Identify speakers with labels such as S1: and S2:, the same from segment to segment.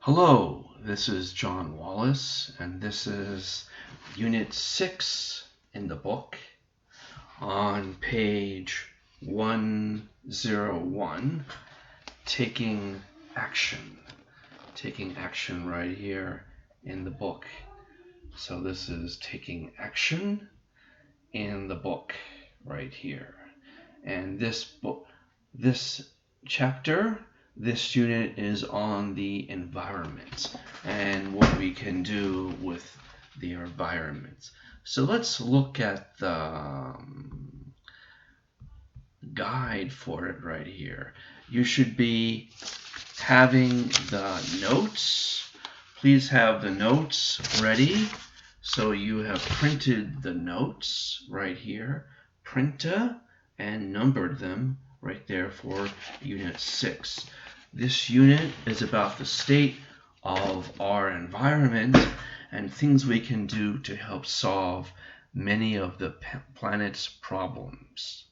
S1: Hello, this is John Wallace, and this is Unit 6 in the book on page 101, Taking Action. Taking action right here in the book. So this is Taking Action in the book right here. And this chapter, this unit is on the environment and what we can do with the environment. So let's look at the guide for it right here. You should be having the notes. Please have the notes ready. So you have printed the notes right here, printer, and numbered them right there for Unit 6. This unit is about the state of our environment and things we can do to help solve many of the planet's problems.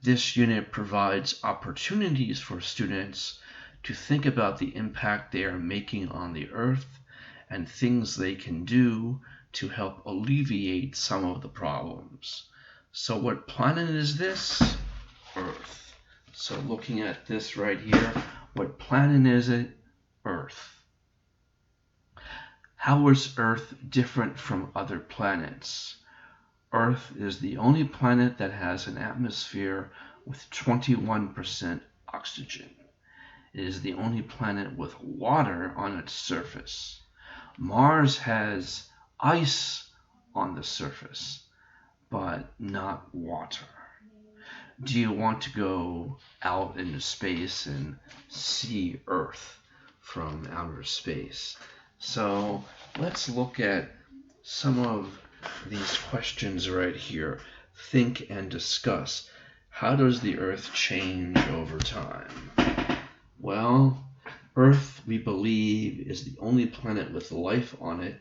S1: This unit provides opportunities for students to think about the impact they are making on the Earth and things they can do to help alleviate some of the problems. So what planet is this? Earth. So looking at this right here, what planet is it? Earth. How is Earth different from other planets? Earth is the only planet that has an atmosphere with 21% oxygen. It is the only planet with water on its surface. Mars has ice on the surface, but not water. Do you want to go out into space and see Earth from outer space? So let's look at some of these questions right here. Think and discuss. How does the Earth change over time? Well, Earth, we believe, is the only planet with life on it.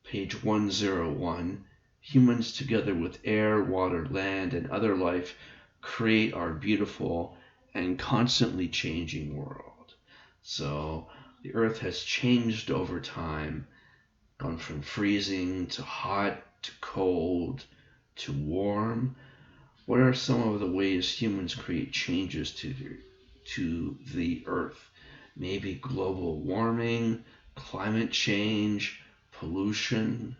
S1: Page 101. Humans, together with air, water, land, and other life, create our beautiful and constantly changing world. So the Earth has changed over time, gone from freezing to hot to cold to warm. What are some of the ways humans create changes to the Earth? Maybe global warming, climate change, pollution.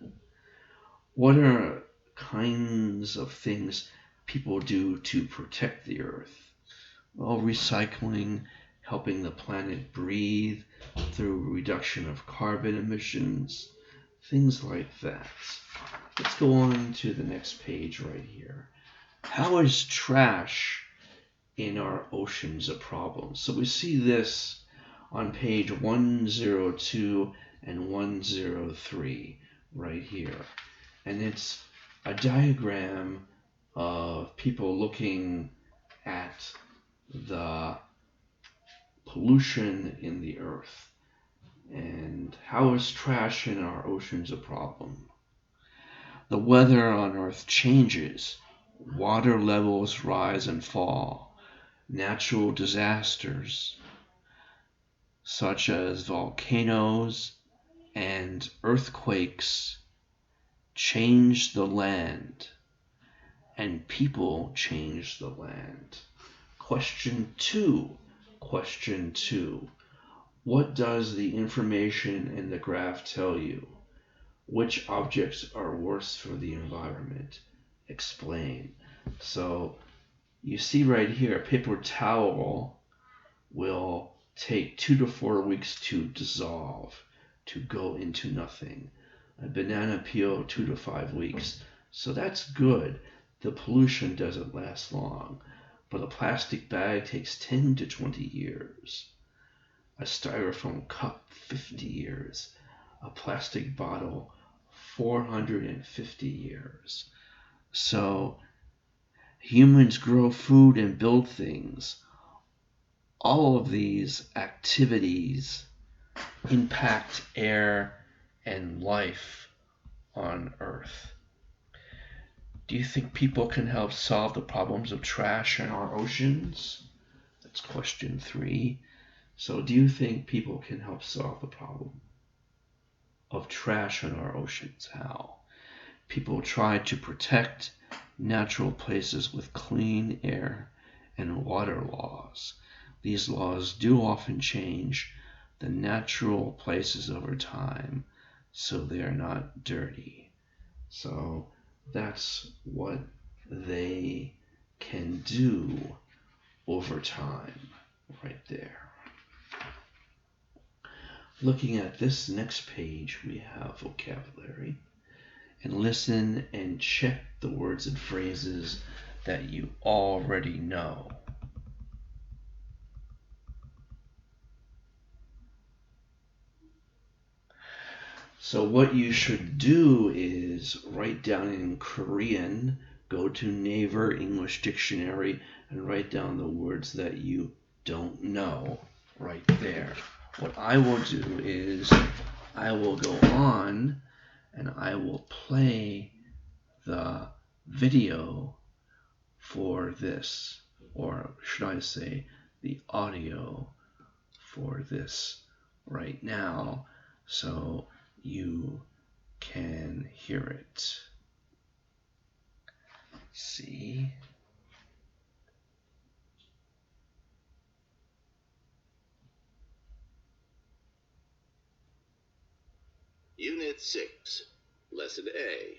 S1: What are kinds of things people do to protect the Earth? Well, recycling, helping the planet breathe through reduction of carbon emissions, things like that. Let's go on to the next page right here. How is trash in our oceans a problem? So we see this on page 102 and 103 right here. And it's a diagram of people looking at the pollution in the Earth. And how is trash in our oceans a problem? The weather on Earth changes. Water levels rise and fall. Natural disasters such as volcanoes and earthquakes change the land, and people change the land. Question two. What does the information in the graph tell you? Which objects are worse for the environment? Explain. So you see right here, a paper towel will take 2 to 4 weeks to dissolve, to go into nothing. A banana peel, 2 to 5 weeks. So that's good. The pollution doesn't last long. But a plastic bag takes 10 to 20 years. A styrofoam cup, 50 years. A plastic bottle, 450 years. So humans grow food and build things. All of these activities impact air and life on Earth. Do you think people can help solve the problems of trash in our oceans? That's question 3. So do you think people can help solve the problem of trash in our oceans? How? People try to protect natural places with clean air and water laws. These laws do often change the natural places over time so they are not dirty. So that's what they can do over time right there. Looking at this next page, we have vocabulary. And listen and check the words and phrases that you already know. So what you should do is write down in Korean, go to Naver English Dictionary, and write down the words that you don't know right there. What I will do is I will go on and I will play the video for this, or should I say the audio for this right now, so you can hear it. See?
S2: Unit 6, Lesson A,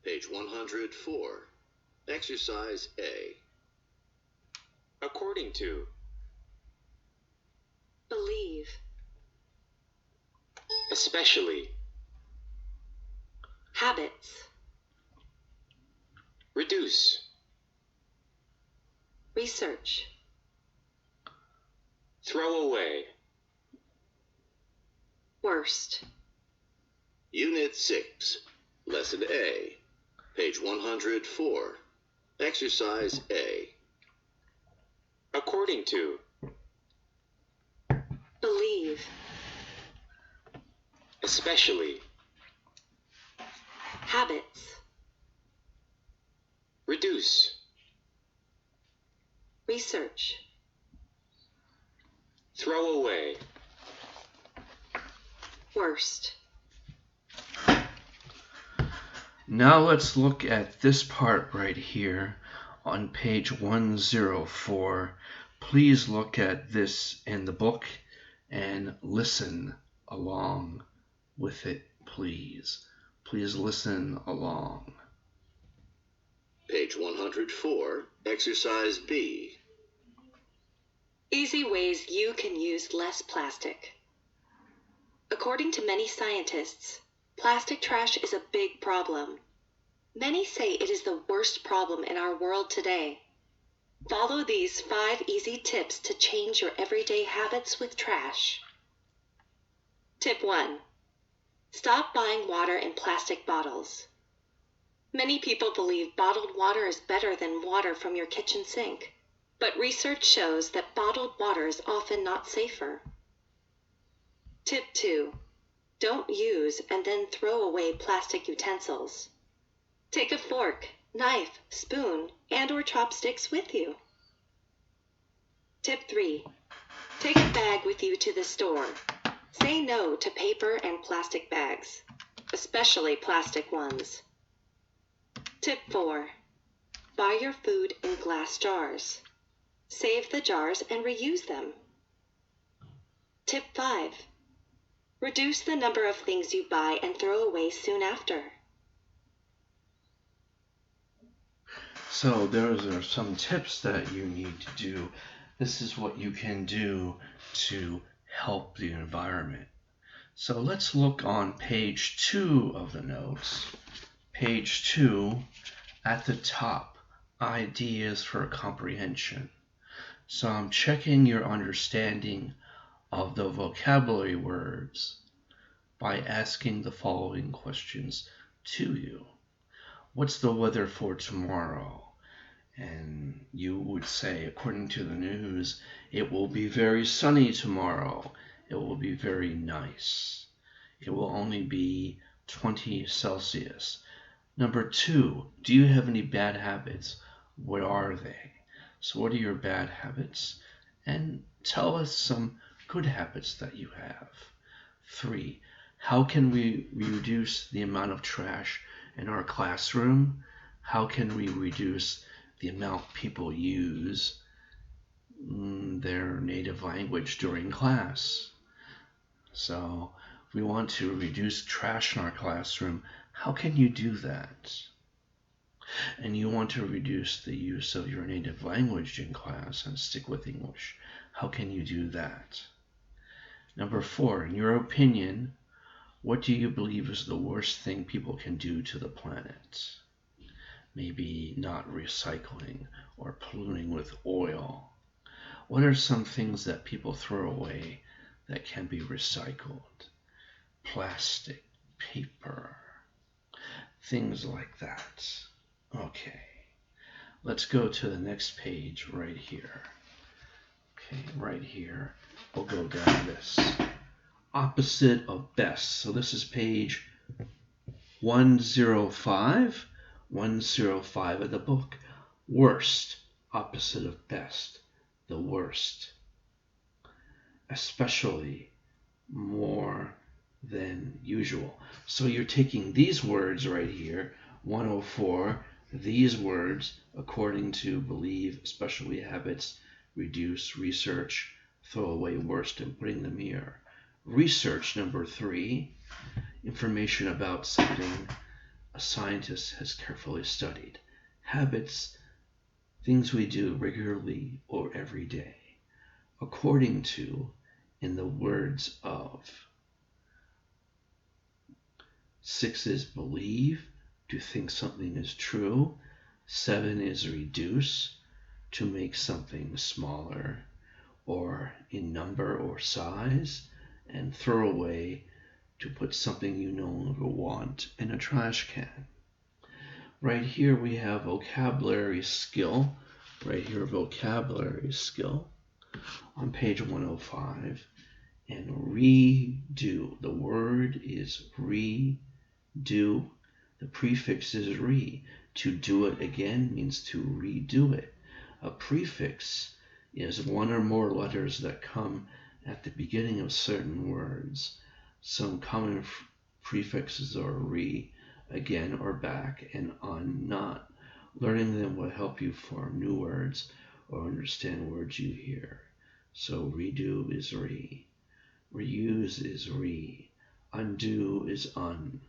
S2: page 104, Exercise A. According to.
S3: Believe.
S2: Especially.
S3: Habits.
S2: Reduce.
S3: Research.
S2: Throw away.
S3: Worst.
S2: Unit 6, Lesson A, page 104, Exercise A. According to.
S3: Believe.
S2: Especially.
S3: Habits.
S2: Reduce.
S3: Research.
S2: Throw away.
S3: Worst.
S1: Now let's look at this part right here on page 104. Please look at this in the book and listen along with it, please. Please listen along.
S2: Page 104, Exercise B.
S3: Easy ways you can use less plastic. According to many scientists, plastic trash is a big problem. Many say it is the worst problem in our world today. Follow these 5 easy tips to change your everyday habits with trash. Tip 1. Stop buying water in plastic bottles. Many people believe bottled water is better than water from your kitchen sink, but research shows that bottled water is often not safer. Tip 2. Don't use and then throw away plastic utensils. Take a fork, knife, spoon, and/or chopsticks with you. Tip 3. Take a bag with you to the store. Say no to paper and plastic bags, especially plastic ones. Tip 4. Buy your food in glass jars. Save the jars and reuse them. Tip 5. Reduce the number of things you buy and throw away soon after.
S1: So those are some tips that you need to do. This is what you can do to help the environment. So let's look on page 2 of the notes. Page 2, at the top, ideas for comprehension. So I'm checking your understanding of the vocabulary words by asking the following questions to you. What's the weather for tomorrow? And you would say, according to the news, it will be very sunny tomorrow. It will be very nice. It will only be 20 Celsius. Number 2, do you have any bad habits? What are they? So what are your bad habits? And tell us some good habits that you have? 3, how can we reduce the amount of trash in our classroom? How can we reduce the amount people use their native language during class? So if we want to reduce trash in our classroom, how can you do that? And you want to reduce the use of your native language in class and stick with English. How can you do that? Number 4, in your opinion, what do you believe is the worst thing people can do to the planet? Maybe not recycling or polluting with oil. What are some things that people throw away that can be recycled? Plastic, paper, things like that. Okay, let's go to the next page right here. Okay, right here, we'll go down this. Opposite of best. So this is page 105. 105 of the book. Worst. Opposite of best. The worst. Especially, more than usual. So you're taking these words right here, 104, these words, according to believe, especially habits, reduce, research, throw away, worst, and putting them here. Research, number 3, information about something a scientist has carefully studied. Habits, things we do regularly or every day. According to, in the words of. 6 is believe, to think something is true. 7 is reduce, to make something smaller or in number or size. And throw away, to put something you no longer want in a trash can. Right here we have vocabulary skill. Right here, vocabulary skill on page 105. And redo. The word is redo. The prefix is re. To do it again means to redo it. A prefix is one or more letters that come at the beginning of certain words. Some common prefixes are re, again or back, and on, not. Learning them will help you form new words or understand words you hear. So redo is re. Reuse is re. Undo is un.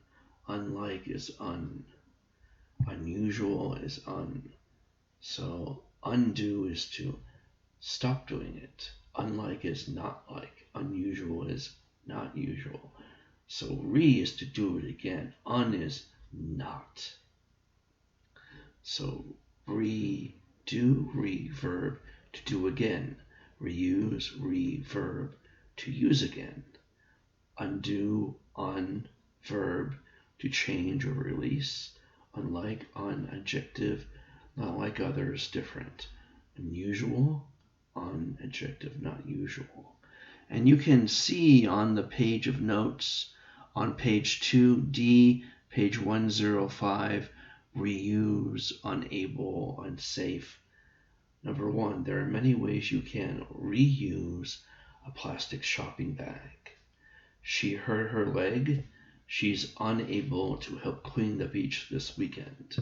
S1: Unlike is un. Unusual is un. So undo is to stop doing it. Unlike is not like. Unusual is not usual. So re is to do it again. Un is not. So redo, verb, to do again. Reuse, verb, to use again. Undo, verb, to change or release. Unlike, adjective, not like others, different. Unusual, adjective, not usual. And you can see on the page of notes, on page 2D, page 105, reuse, unable, unsafe. Number 1, there are many ways you can reuse a plastic shopping bag. She hurt her leg. She's unable to help clean the beach this weekend.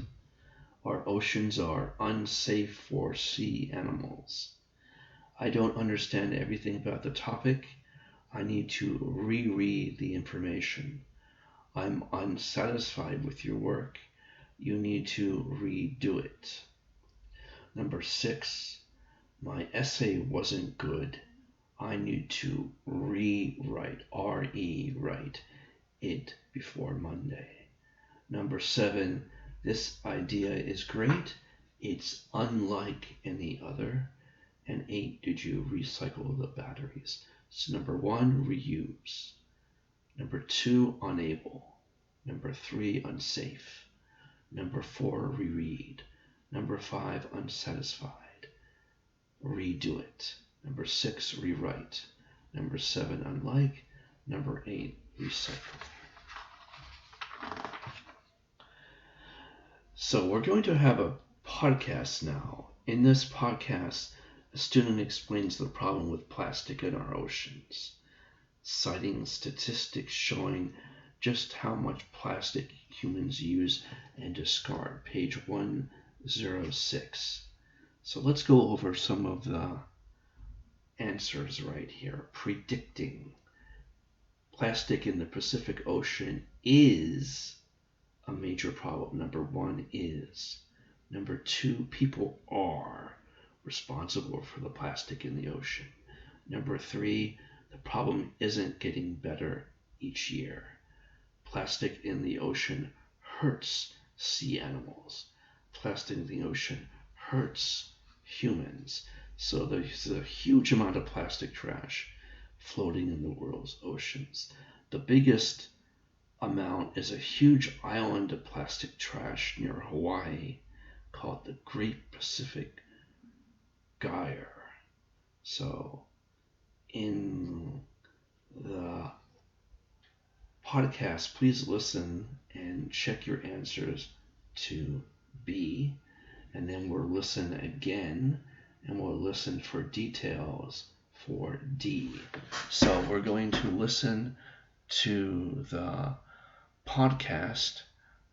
S1: Our oceans are unsafe for sea animals. I don't understand everything about the topic. I need to reread the information. I'm unsatisfied with your work. You need to redo it. Number 6, my essay wasn't good. I need to rewrite, write it before Monday. Number 7, this idea is great. It's unlike any other. And 8, did you recycle the batteries? So number 1, reuse. Number 2, unable. Number 3, unsafe. Number 4, reread. Number 5, unsatisfied. Redo it. Number 6, rewrite. Number 7, unlike. Number 8, recycle. So we're going to have a podcast now. In this podcast, A student explains the problem with plastic in our oceans, citing statistics showing just how much plastic humans use and discard. Page 106. So let's go over some of the answers right here. Predicting. Plastic in the Pacific Ocean is a major problem. Number 1 is. Number 2, people are responsible for the plastic in the ocean. Number 3, the problem isn't getting better each year. Plastic in the ocean hurts sea animals. Plastic in the ocean hurts humans. So there's a huge amount of plastic trash floating in the world's oceans. The biggest amount is a huge island of plastic trash near Hawaii called the Great Pacific Gyre. So in the podcast, please listen and check your answers to B, and then we'll listen again and we'll listen for details for D. So we're going to listen to the podcast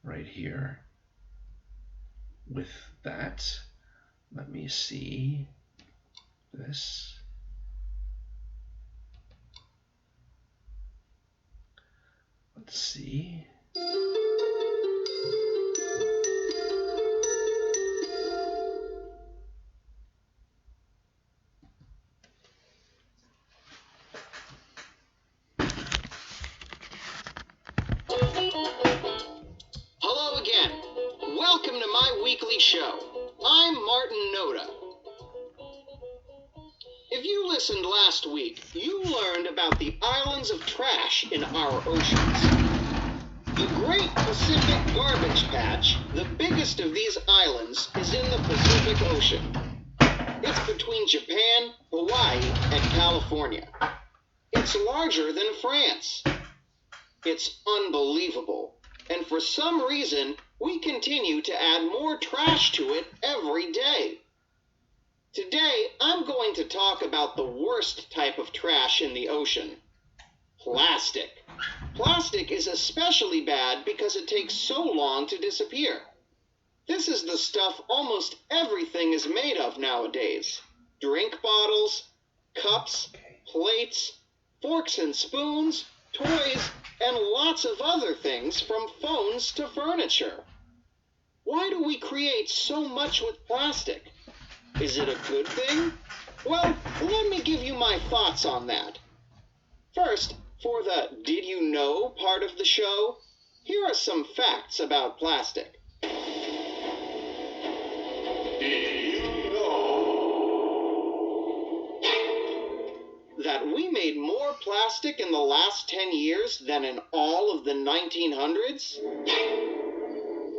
S1: right here with that. Let me see this. Let's see.
S2: Hello again. Welcome to my weekly show. I'm Martin Noda. If you listened last week, you learned about the islands of trash in our oceans. The Great Pacific Garbage Patch, the biggest of these islands, is in the Pacific Ocean. It's between Japan, Hawaii, and California. It's larger than France. It's unbelievable. And for some reason, we continue to add more trash to it every day. Today, I'm going to talk about the worst type of trash in the ocean: plastic. Plastic is especially bad because it takes so long to disappear. This is the stuff almost everything is made of nowadays: drink bottles, cups, plates, forks and spoons, toys, and lots of other things, from phones to furniture. Why do we create so much with plastic? Is it a good thing? Well, let me give you my thoughts on that. First, for the Did You Know part of the show, here are some facts about plastic. That we made more plastic in the last 10 years than in all of the 1900s?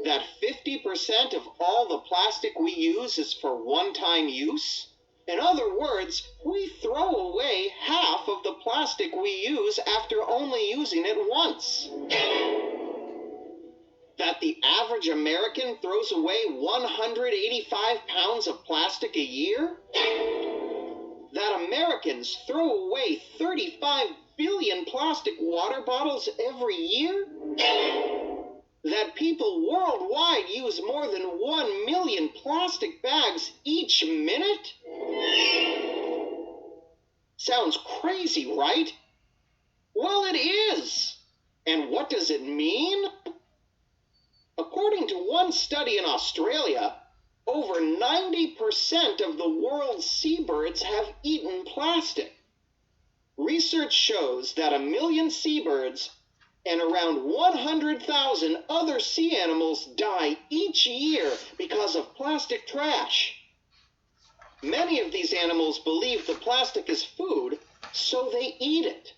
S2: That 50% of all the plastic we use is for one-time use? In other words, we throw away half of the plastic we use after only using it once. That the average American throws away 185 pounds of plastic a year? That Americans throw away 35 billion plastic water bottles every year? That people worldwide use more than 1 million plastic bags each minute? Sounds crazy, right? Well, it is. And what does it mean? According to one study in Australia, over 90% of the world's seabirds have eaten plastic. Research shows that 1 million seabirds and around 100,000 other sea animals die each year because of plastic trash. Many of these animals believe the plastic is food, so they eat it.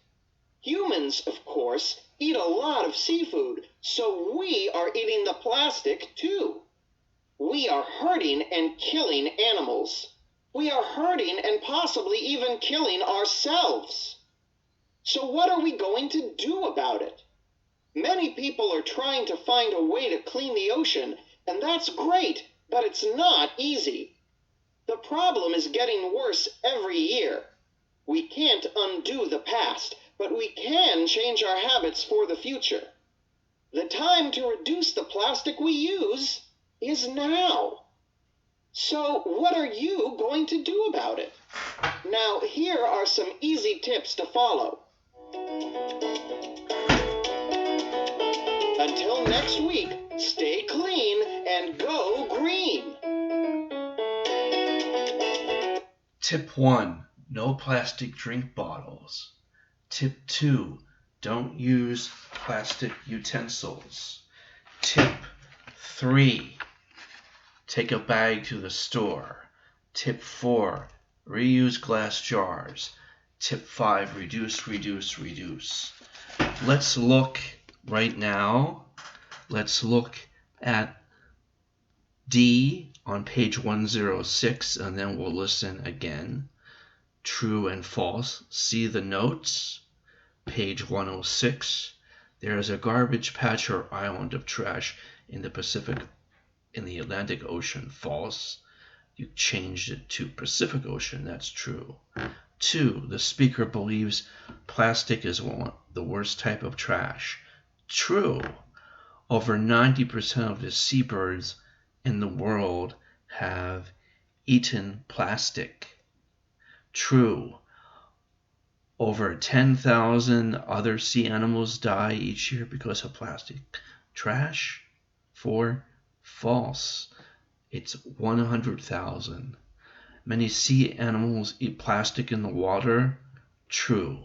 S2: Humans, of course, eat a lot of seafood, so we are eating the plastic too. We are hurting and killing animals. We are hurting and possibly even killing ourselves. So what are we going to do about it? Many people are trying to find a way to clean the ocean, and that's great, but it's not easy. The problem is getting worse every year. We can't undo the past, but we can change our habits for the future. The time to reduce the plastic we use is now. So what are you going to do about it? Now, here are some easy tips to follow. Until next week, stay clean and go green.
S1: Tip 1. No plastic drink bottles. Tip 2. Don't use plastic utensils. Tip 3. Take a bag to the store. Tip 4. Reuse glass jars. Tip 5. Reduce. Let's look right now. Let's look at D on page 106, and then we'll listen again. True and false. See the notes. Page 106. There is a garbage patch or island of trash in the Atlantic Ocean. False. You changed it to Pacific Ocean. That's true. 2. The speaker believes plastic is the worst type of trash. True. Over 90% of the seabirds in the world have eaten plastic. True. Over 10,000 other sea animals die each year because of plastic trash. 4. False. It's 100,000. Many sea animals eat plastic in the water. True.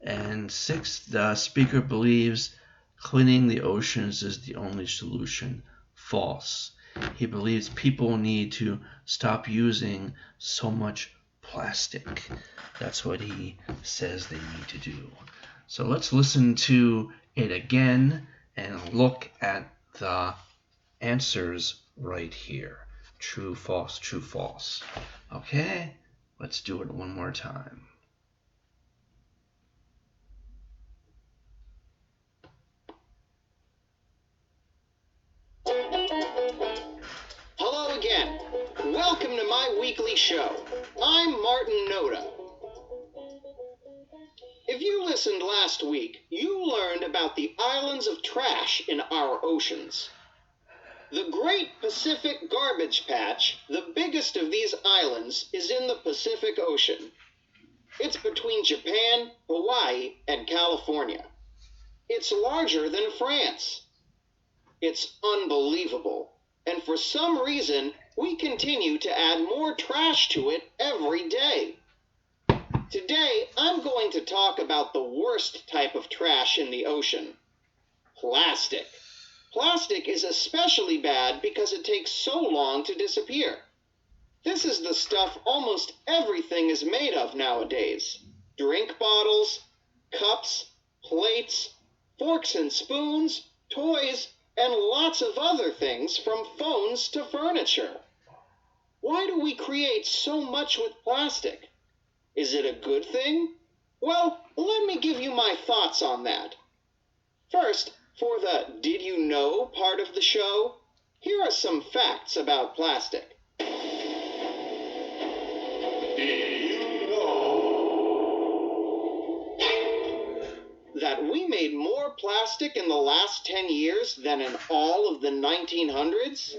S1: And 6. The speaker believes cleaning the oceans is the only solution. False. He believes people need to stop using so much plastic. That's what he says they need to do. So let's listen to it again and look at the answers right here. True, false, true, false. Okay, let's do it one more time.
S2: Hello again. Welcome to my weekly show. I'm Martin Noda. If you listened last week, you learned about the islands of trash in our oceans. The Great Pacific Garbage Patch, the biggest of these islands, is in the Pacific Ocean. It's between Japan, Hawaii, and California. It's larger than France. It's unbelievable, and for some reason, we continue to add more trash to it every day. Today, I'm going to talk about the worst type of trash in the ocean: plastic. Plastic is especially bad because it takes so long to disappear. This is the stuff almost everything is made of nowadays: drink bottles, cups, plates, forks and spoons, toys, and lots of other things from phones to furniture. Why do we create so much with plastic? Is it a good thing? Well, let me give you my thoughts on that. First, for the Did You Know part of the show, here are some facts about plastic. Did you know that we made more plastic in the last 10 years than in all of the 1900s?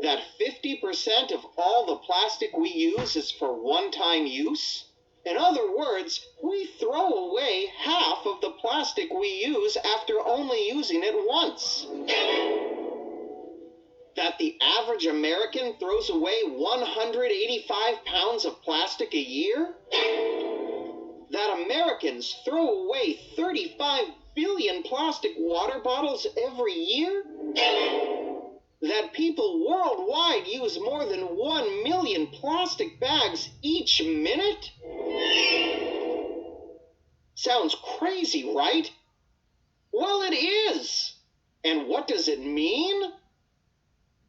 S2: That 50% of all the plastic we use is for one-time use? In other words, we throw away half of the plastic we use after only using it once. That the average American throws away 185 pounds of plastic a year? That Americans throw away 35 billion plastic water bottles every year? That people worldwide use more than 1 million plastic bags each minute? Sounds crazy, right? Well, it is. And what does it mean?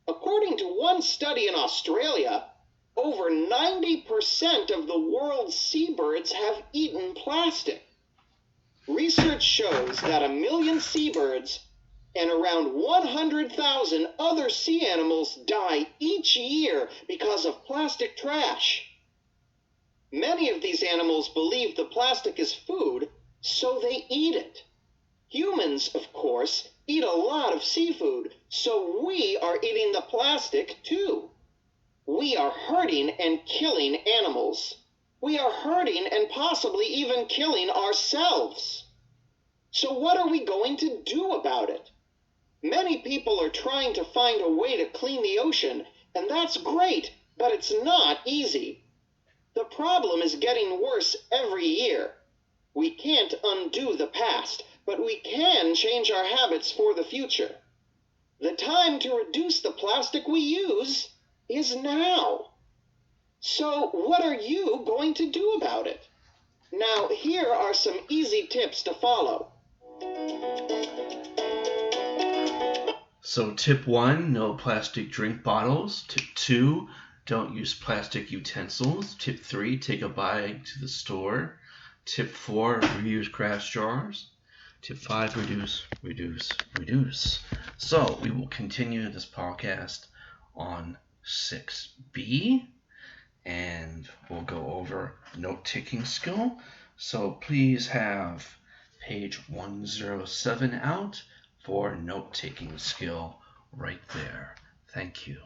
S2: According to one study in Australia, over 90% of the world's seabirds have eaten plastic. Research shows that 1 million seabirds and around 100,000 other sea animals die each year because of plastic trash. Many of these animals believe the plastic is food, so they eat it. Humans, of course, eat a lot of seafood, so we are eating the plastic too. We are hurting and killing animals. We are hurting and possibly even killing ourselves. So what are we going to do about it? Many people are trying to find a way to clean the ocean, and that's great, but it's not easy. The problem is getting worse every year. We can't undo the past, but we can change our habits for the future. The time to reduce the plastic we use is now. So what are you going to do about it? Now, here are some easy tips to follow.
S1: So tip 1, no plastic drink bottles. Tip 2, don't use plastic utensils. Tip 3, take a bag to the store. Tip 4, reuse glass jars. Tip 5, reduce. So we will continue this podcast on 6B, and we'll go over note-taking skill. So please have page 107 out for note-taking skill right there. Thank you.